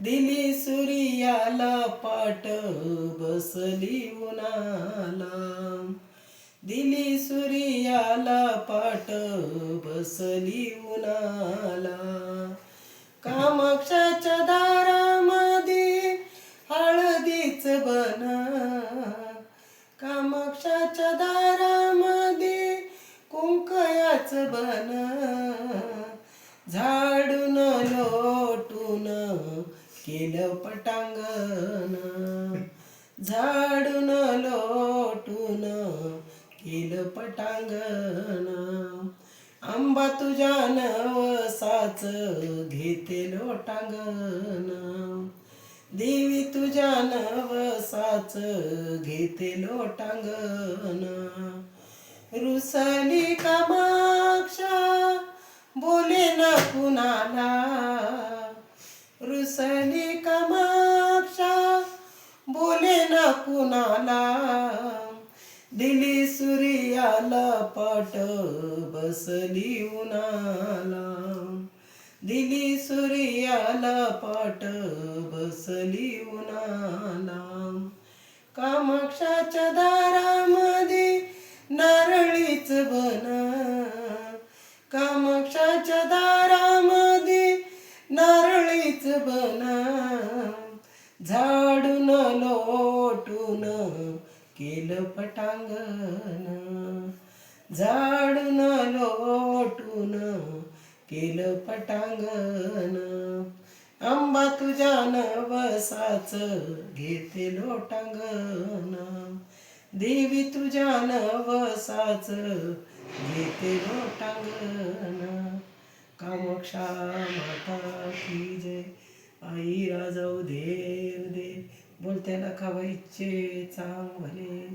दिली सूर्याला पाट बसली उन्हाला. दिली सूर्याला पाट बसली उन्हाला. कामाक्षाच्या दारामध्ये हळदीच बन. कामाक्षाच्या दारामध्ये कुंकयाच बन. झाडून लोटून केलं पटांगण. झाडून लोटून केलं पटांगण. आंबा तुझ्या नवसाच घेते लोटांगण. देवी तुझ्या नवसाच घेते लोटांगण. रुसली कामाक्षा बोले न कुणाला. रुसली कामाक्षा बोले न कुणाला. दिली सूर्याला पाट बसली उन्हाला. दिली सूर्याला पाट बसली उन्हाला. कामाक्षाच्या दारामध्ये नारळीच बन. कामाक्षाच्या दारामध्ये नारळीच बन. झाडून लोटून केलं पटांगण. झाडून लोटून केलं पटांगण. आंबा तुझ्या नवसाच घेते लोटांगण. देवी तुझ्या नवसाच घेते लोटांगण. कामाक्षा माता की जय. आई राजाऊ देव दे. बोलत्याला खावायचे चांगले.